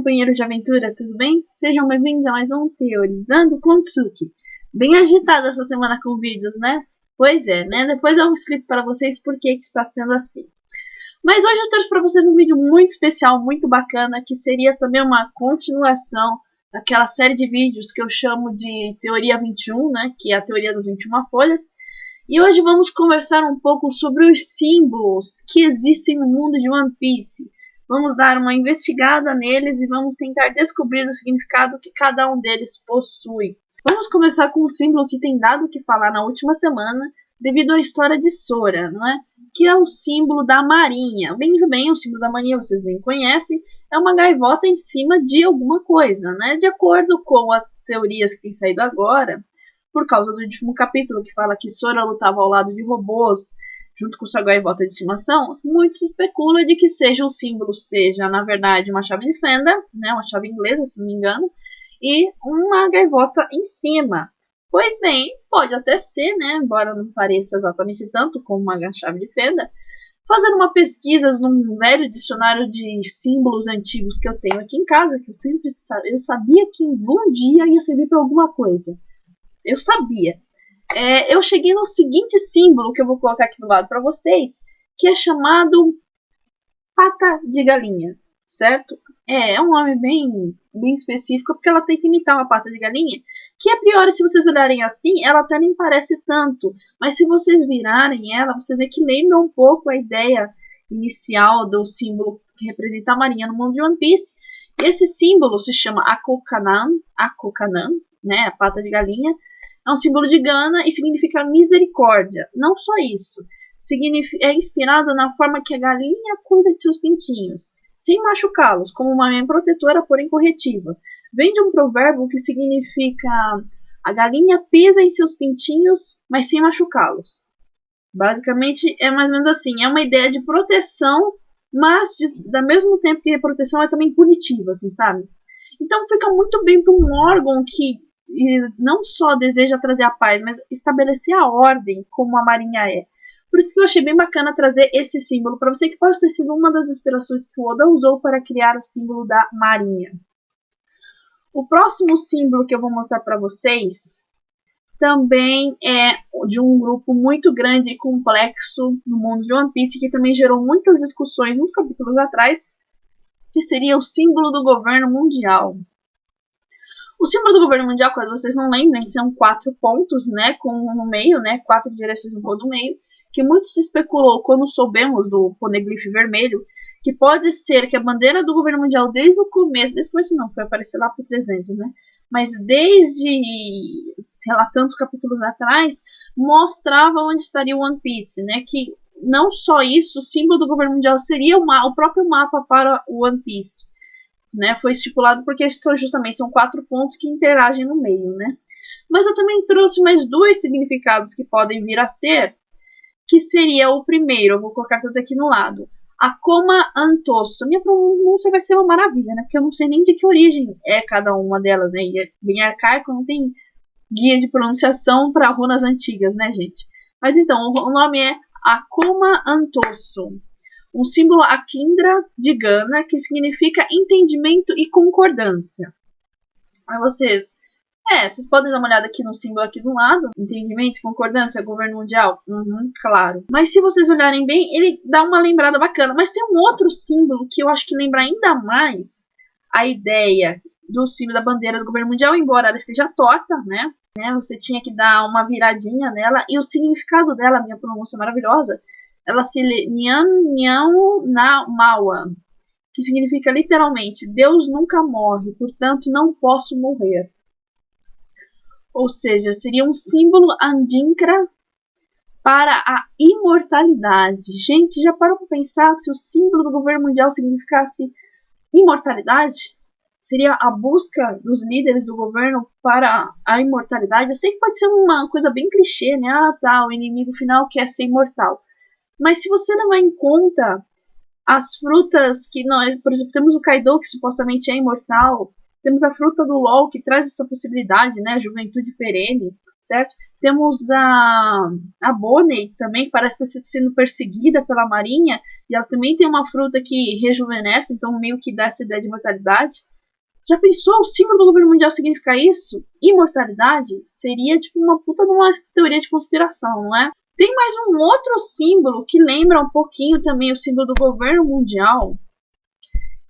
companheiros de aventura, tudo bem? Sejam bem-vindos a mais um Teorizando com Tsuki. Bem agitada essa semana com vídeos, né? Pois é, né? Depois eu explico para vocês por que está sendo assim. Mas hoje eu trouxe para vocês um vídeo muito especial, muito bacana, que seria também uma continuação daquela série de vídeos que eu chamo de Teoria 21, né? Que é a teoria das 21 folhas. E hoje vamos conversar um pouco sobre os símbolos que existem no mundo de One Piece. Vamos dar uma investigada neles e vamos tentar descobrir o significado que cada um deles possui. Vamos começar com um símbolo que tem dado o que falar na última semana, devido à história de Sora, não é? Que é o símbolo da marinha. Bem, o símbolo da marinha vocês bem conhecem, é uma gaivota em cima de alguma coisa, né? De acordo com as teorias que têm saído agora, por causa do último capítulo que fala que Sora lutava ao lado de robôs, junto com sua gaivota de estimação, muito se especula de que seja o símbolo, seja na verdade uma chave de fenda, né, uma chave inglesa, se não me engano, e uma gaivota em cima. Pois bem, pode até ser, né, embora não pareça exatamente tanto como uma chave de fenda. Fazendo uma pesquisa num velho dicionário de símbolos antigos que eu tenho aqui em casa, que eu sabia que um dia ia servir para alguma coisa. Eu sabia. Eu cheguei no seguinte símbolo que eu vou colocar aqui do lado para vocês, que é chamado pata de galinha, certo? É um nome bem específico, porque ela tenta imitar uma pata de galinha, que a priori, se vocês olharem assim, ela até nem parece tanto, mas se vocês virarem ela, vocês veem que lembra um pouco a ideia inicial do símbolo que representa a marinha no mundo de One Piece. Esse símbolo se chama Akokanan, né, a pata de galinha. É um símbolo de Gana e significa misericórdia. Não só isso. É inspirada na forma que a galinha cuida de seus pintinhos, sem machucá-los, como uma mãe protetora, porém corretiva. Vem de um provérbio que significa a galinha pisa em seus pintinhos, mas sem machucá-los. Basicamente é mais ou menos assim. É uma ideia de proteção, mas ao mesmo tempo que a proteção é também punitiva, assim, sabe? Então fica muito bem para um órgão que não só deseja trazer a paz, mas estabelecer a ordem como a marinha é. Por isso que eu achei bem bacana trazer esse símbolo para você, que pode ter sido uma das inspirações que o Oda usou para criar o símbolo da marinha. O próximo símbolo que eu vou mostrar para vocês também é de um grupo muito grande e complexo no mundo de One Piece, que também gerou muitas discussões nos capítulos atrás, que seria o símbolo do governo mundial. O símbolo do governo mundial, caso vocês não lembrem, são 4 pontos, né, no meio, né, 4 direções no ponto do meio, que muito se especulou quando soubemos do poneglyph vermelho, que pode ser que a bandeira do governo mundial desde o começo não, foi aparecer lá pro 300, né, mas desde, sei lá, tantos capítulos atrás, mostrava onde estaria o One Piece, né, que não só isso, o símbolo do governo mundial seria o próprio mapa para o One Piece. Né, foi estipulado porque são 4 pontos que interagem no meio, né? Mas eu também trouxe mais 2 significados que podem vir a ser, que seria o primeiro, eu vou colocar todos aqui no lado, Akoma Antosso. Minha pronúncia vai ser uma maravilha, né? Porque eu não sei nem de que origem é cada uma delas, né? E é bem arcaico, não tem guia de pronunciação para runas antigas, né, gente? Mas então, o nome é Akoma Antosso. Um símbolo Akindra de Gana, que significa entendimento e concordância. Aí vocês podem dar uma olhada aqui no símbolo aqui do lado. Entendimento e concordância, governo mundial. Claro. Mas se vocês olharem bem, ele dá uma lembrada bacana. Mas tem um outro símbolo que eu acho que lembra ainda mais a ideia do símbolo da bandeira do governo mundial, embora ela esteja torta, né? Você tinha que dar uma viradinha nela. E o significado dela, minha pronúncia maravilhosa, ela se lê Nyan na Mawa, que significa literalmente Deus nunca morre, portanto não posso morrer. Ou seja, seria um símbolo Andinkra para a imortalidade. Gente, já parou para pensar se o símbolo do governo mundial significasse imortalidade? Seria a busca dos líderes do governo para a imortalidade? Eu sei que pode ser uma coisa bem clichê, né? O inimigo final quer ser imortal. Mas se você levar em conta as frutas que nós, por exemplo, temos o Kaido, que supostamente é imortal, temos a fruta do LOL, que traz essa possibilidade, né, a juventude perene, certo? Temos a Bonnie também, que parece estar sendo perseguida pela marinha, e ela também tem uma fruta que rejuvenesce, então meio que dá essa ideia de imortalidade. Já pensou o símbolo do governo mundial significar isso? Imortalidade? Seria tipo uma puta de uma teoria de conspiração, não é? Tem mais um outro símbolo que lembra um pouquinho também o símbolo do governo mundial,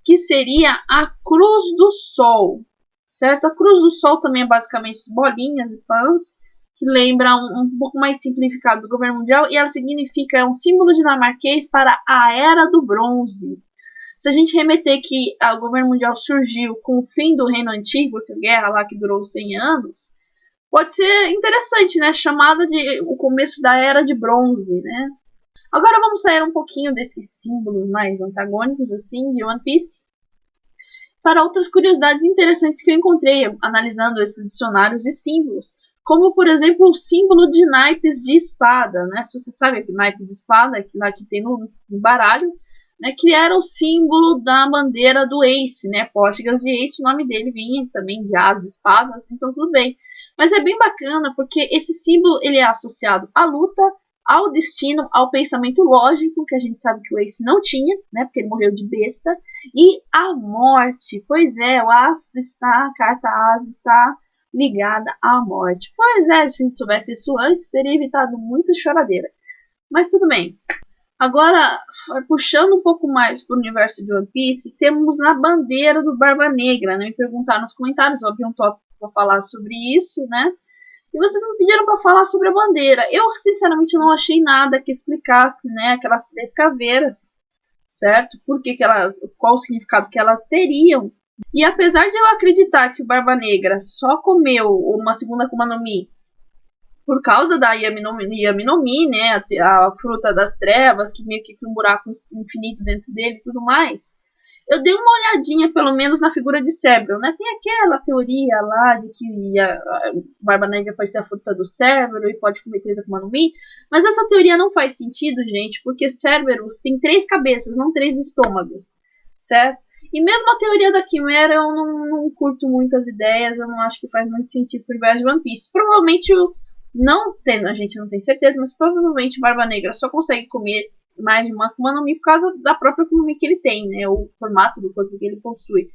que seria a Cruz do Sol, certo? A Cruz do Sol também é basicamente bolinhas e pãs, que lembra um pouco mais simplificado do governo mundial, e ela significa, é um símbolo dinamarquês para a Era do Bronze. Se a gente remeter que o governo mundial surgiu com o fim do Reino Antigo, que é a guerra lá que durou 100 anos, pode ser interessante, né? Chamada de o começo da Era de Bronze, né? Agora vamos sair um pouquinho desses símbolos mais antagônicos, assim, de One Piece, para outras curiosidades interessantes que eu encontrei analisando esses dicionários e símbolos, como, por exemplo, o símbolo de naipes de espada, né? Se você sabe que naipe de espada, que tem no baralho, né, que era o símbolo da bandeira do Ace, né? Português de Ace, o nome dele vinha também de as espadas, então tudo bem. Mas é bem bacana porque esse símbolo ele é associado à luta, ao destino, ao pensamento lógico, que a gente sabe que o Ace não tinha, né? Porque ele morreu de besta, e à morte. Pois é, o as está, a carta as está ligada à morte. Pois é, se a gente soubesse isso antes, teria evitado muita choradeira. Mas tudo bem. Agora, puxando um pouco mais para o universo de One Piece, temos a bandeira do Barba Negra, né? Me perguntaram nos comentários, eu abri um tópico para falar sobre isso, né? E vocês me pediram para falar sobre a bandeira. Eu, sinceramente, não achei nada que explicasse, né, aquelas 3 caveiras, certo? Qual o significado que elas teriam. E apesar de eu acreditar que o Barba Negra só comeu uma segunda Akuma no Mi por causa da Yami no Mi, né, a fruta das trevas, que meio que tem um buraco infinito dentro dele e tudo mais, eu dei uma olhadinha, pelo menos, na figura de Cerbero, né? Tem aquela teoria lá de que a Barba Negra pode ter a fruta do Cerbero e pode comer 3 Akuma no Mi, mas essa teoria não faz sentido, gente, porque Cerberus tem 3 cabeças, não 3 estômagos, certo? E mesmo a teoria da Quimera, eu não curto muito as ideias, eu não acho que faz muito sentido pro universo de One Piece. Provavelmente a gente não tem certeza, mas provavelmente o Barba Negra só consegue comer mais de uma Akuma no Mi por causa da própria Akuma no Mi que ele tem, né? O formato do corpo que ele possui.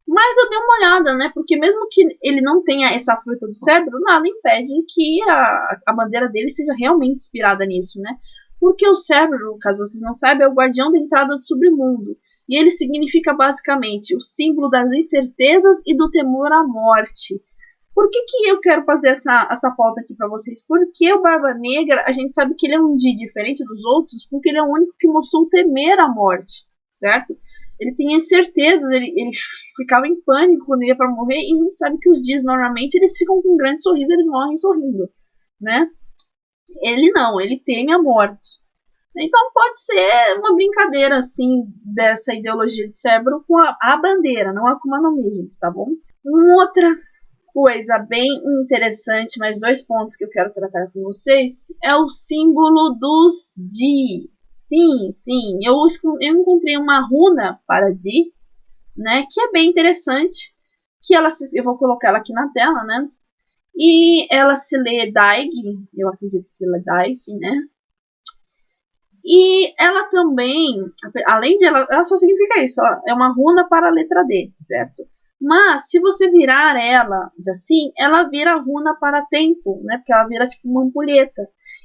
Mas eu dei uma olhada, né? Porque mesmo que ele não tenha essa fruta do cérebro, nada impede que a bandeira dele seja realmente inspirada nisso, né? Porque o cérebro, caso vocês não saibam, é o guardião da entrada do submundo. E ele significa basicamente o símbolo das incertezas e do temor à morte. Por que eu quero fazer essa pauta aqui para vocês? Porque o Barba Negra, a gente sabe que ele é um Di diferente dos outros, porque ele é o único que mostrou temer a morte, certo? Ele tem incertezas, ele ficava em pânico quando ia para morrer, e a gente sabe que os Dis normalmente eles ficam com um grande sorriso, eles morrem sorrindo, né? Ele não, ele teme a morte. Então pode ser uma brincadeira assim dessa ideologia de Cerbero com a bandeira, não a Akuma no Mi, gente, tá bom? Uma outra coisa bem interessante, mais 2 pontos que eu quero tratar com vocês, é o símbolo dos Di. Sim, eu encontrei uma runa para Di, né, que é bem interessante, que eu vou colocar ela aqui na tela, né, e ela se lê Daig, eu acredito que se lê Daig, né, e ela também, além de ela só significa isso, ó, é uma runa para a letra D, certo? Mas, se você virar ela assim, ela vira runa para tempo, né? Porque ela vira tipo uma ampulheta.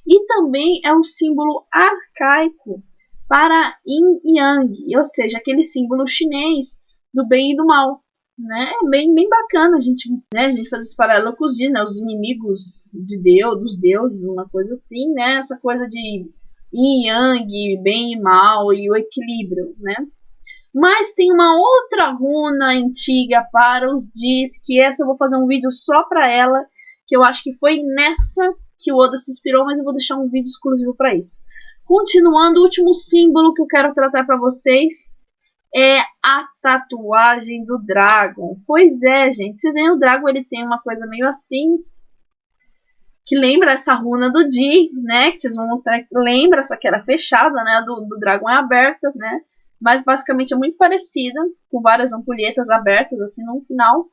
E também é um símbolo arcaico para Yin e Yang, ou seja, aquele símbolo chinês do bem e do mal. Né? É bem bacana a gente fazer esse paralelo com os os inimigos de Deus, dos deuses, uma coisa assim, né? Essa coisa de Yin e Yang, bem e mal e o equilíbrio, né? Mas tem uma outra runa antiga para os Dis, que essa eu vou fazer um vídeo só para ela, que eu acho que foi nessa que o Oda se inspirou, mas eu vou deixar um vídeo exclusivo para isso. Continuando, o último símbolo que eu quero tratar para vocês é a tatuagem do Dragon. Pois é, gente, vocês veem o Dragon, ele tem uma coisa meio assim, que lembra essa runa do Di, né, que vocês vão mostrar que lembra, só que era fechada, né, do Dragon é aberta, né, mas basicamente é muito parecida, com várias ampulhetas abertas assim no final.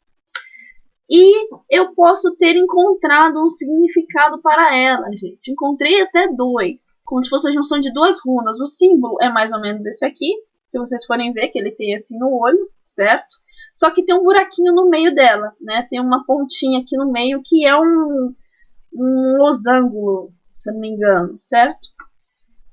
E eu posso ter encontrado um significado para ela, gente. Encontrei até 2, como se fosse a junção de 2 runas. O símbolo é mais ou menos esse aqui, se vocês forem ver que ele tem assim no olho, certo? Só que tem um buraquinho no meio dela, né? Tem uma pontinha aqui no meio que é um losango, se eu não me engano, certo?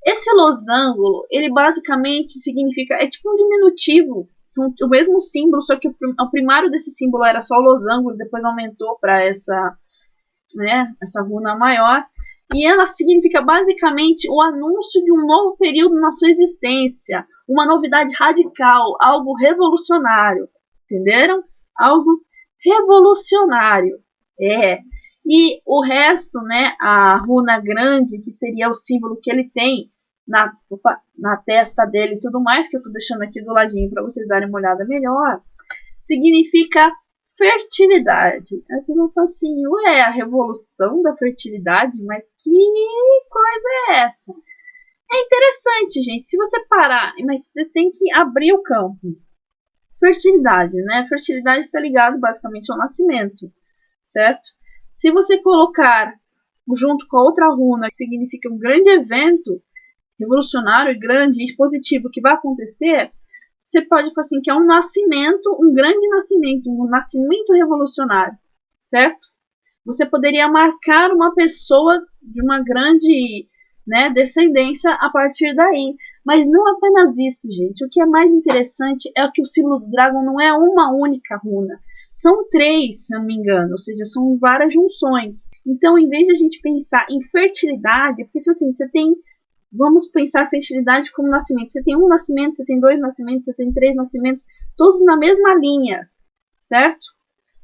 Esse losango, ele basicamente significa, é tipo um diminutivo, são o mesmo símbolo, só que o primário desse símbolo era só o losango, depois aumentou para essa, né, essa runa maior, e ela significa basicamente o anúncio de um novo período na sua existência, uma novidade radical, algo revolucionário, entenderam? Algo revolucionário, E o resto, né, a runa grande, que seria o símbolo que ele tem na testa dele e tudo mais, que eu estou deixando aqui do ladinho para vocês darem uma olhada melhor, significa fertilidade. Aí vocês vão falar assim, ué, a revolução da fertilidade? Mas que coisa é essa? É interessante, gente, se você parar, mas vocês têm que abrir o campo. Fertilidade, né? Fertilidade está ligado basicamente ao nascimento, certo? Se você colocar junto com a outra runa, que significa um grande evento revolucionário, grande e positivo que vai acontecer, você pode falar assim que é um nascimento, um grande nascimento, um nascimento revolucionário, certo? Você poderia marcar uma pessoa de uma grande, né, descendência a partir daí. Mas não apenas isso, gente. O que é mais interessante é que o símbolo do dragão não é uma única runa. São 3, se não me engano, ou seja, são várias junções. Então, em vez de a gente pensar em fertilidade, porque se assim, você tem, vamos pensar fertilidade como nascimento. Você tem um nascimento, você tem 2 nascimentos, você tem 3 nascimentos, todos na mesma linha, certo?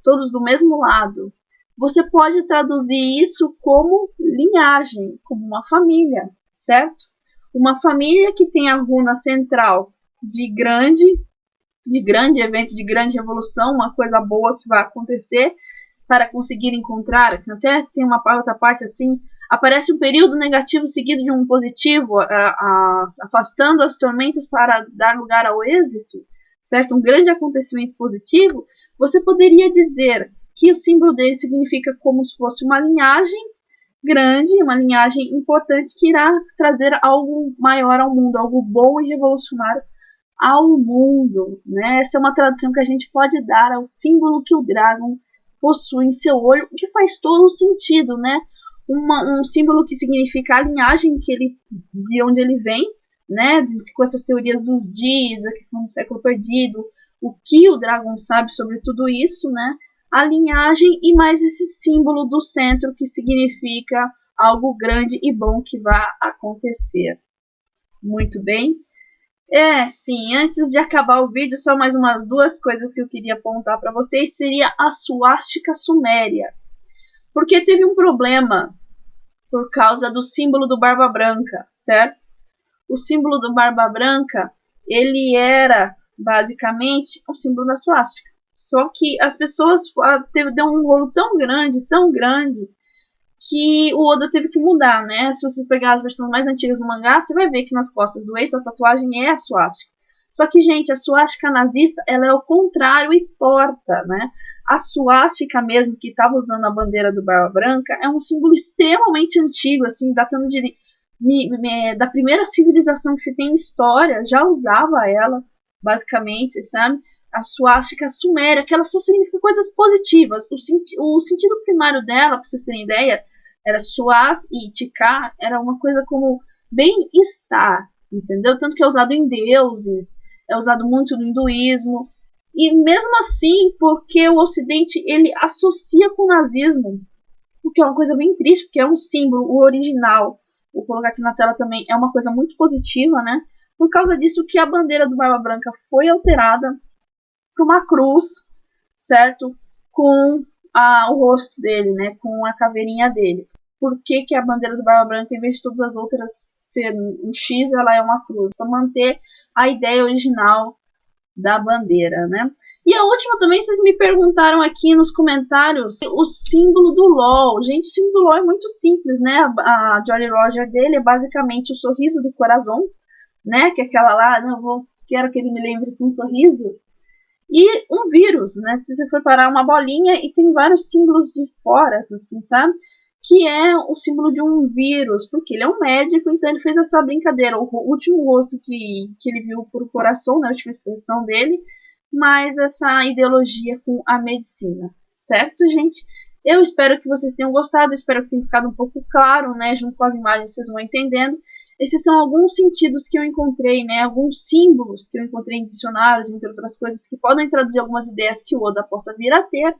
Todos do mesmo lado. Você pode traduzir isso como linhagem, como uma família, certo? Uma família que tem a runa central de grande evento, de grande revolução, uma coisa boa que vai acontecer para conseguir encontrar. Até tem uma outra parte assim, aparece um período negativo seguido de um positivo, afastando as tormentas para dar lugar ao êxito, certo? Um grande acontecimento positivo. Você poderia dizer que o símbolo dele significa como se fosse uma linhagem grande, uma linhagem importante que irá trazer algo maior ao mundo, algo bom e revolucionário ao mundo, né? Essa é uma tradução que a gente pode dar ao símbolo que o Dragon possui em seu olho, o que faz todo o sentido, né? Um símbolo que significa a linhagem que ele, de onde ele vem, né? Com essas teorias dos dias, a questão do século perdido, o que o Dragon sabe sobre tudo isso, né? A linhagem e mais esse símbolo do centro que significa algo grande e bom que vai acontecer. Muito bem. Sim, antes de acabar o vídeo, só mais umas 2 coisas que eu queria apontar para vocês, seria a suástica suméria. Porque teve um problema por causa do símbolo do Barba Branca, certo? O símbolo do Barba Branca, ele era basicamente um símbolo da suástica. Só que as pessoas deu um rolo tão grande, que o Oda teve que mudar, né? Se você pegar as versões mais antigas do mangá, você vai ver que nas costas do Ace a tatuagem é a suástica. Só que, gente, a suástica nazista, ela é o contrário e torta, né? A suástica mesmo, que estava usando a bandeira do Barba Branca, é um símbolo extremamente antigo, assim, datando da primeira civilização que se tem em história, já usava ela, basicamente, sabe? A suástica suméria, que ela só significa coisas positivas. O sentido primário dela, para vocês terem ideia, era suás e tika, era uma coisa como bem-estar, entendeu? Tanto que é usado em deuses, é usado muito no hinduísmo, e mesmo assim, porque o Ocidente ele associa com o nazismo, o que é uma coisa bem triste, porque é um símbolo, o original, vou colocar aqui na tela também, é uma coisa muito positiva, né? Por causa disso que a bandeira do Barba Branca foi alterada para uma cruz, certo? Com o rosto dele, né? Com a caveirinha dele. Por que a bandeira do Barba Branca, em vez de todas as outras ser um X, ela é uma cruz? Para manter a ideia original da bandeira, né? E a última também, vocês me perguntaram aqui nos comentários o símbolo do LOL. Gente, o símbolo do LOL é muito simples, né? A Jolly Roger dele é basicamente o sorriso do coração, né? Que é aquela lá, quero que ele me lembre com um sorriso. E um vírus, né? Se você for parar uma bolinha e tem vários símbolos de fora, assim, sabe? Que é o símbolo de um vírus, porque ele é um médico, então ele fez essa brincadeira. O último rosto que ele viu por coração, né? A última expressão dele, mais essa ideologia com a medicina, certo, gente? Eu espero que vocês tenham gostado, espero que tenha ficado um pouco claro, né? Junto com as imagens vocês vão entendendo. Esses são alguns sentidos que eu encontrei, né? Alguns símbolos que eu encontrei em dicionários, entre outras coisas, que podem traduzir algumas ideias que o Oda possa vir a ter.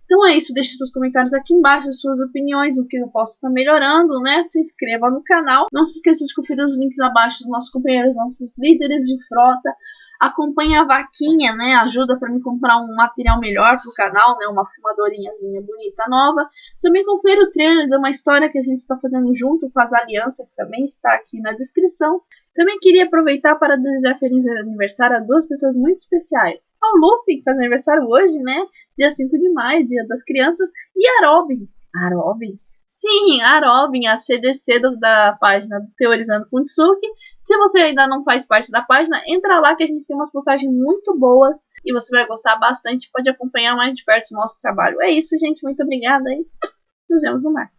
Então é isso, deixe seus comentários aqui embaixo, suas opiniões, o que eu posso estar melhorando, né? Se inscreva no canal. Não se esqueça de conferir os links abaixo dos nossos companheiros, nossos líderes de frota. Acompanhe a vaquinha, né? Ajuda para me comprar um material melhor pro canal, né? Uma filmadorinhazinha bonita nova. Também confira o trailer de uma história que a gente está fazendo junto com as alianças, que também está aqui na descrição. Também queria aproveitar para desejar feliz aniversário a duas pessoas muito especiais. Ao Luffy, que faz aniversário hoje, né? Dia 5 de maio, dia das crianças. E a Robin. A Robin? Sim, a Robin, a CDC da página Teorizando com Tsuki. Se você ainda não faz parte da página, entra lá que a gente tem umas postagens muito boas e você vai gostar bastante. Pode acompanhar mais de perto o nosso trabalho. É isso, gente. Muito obrigada e nos vemos no mar.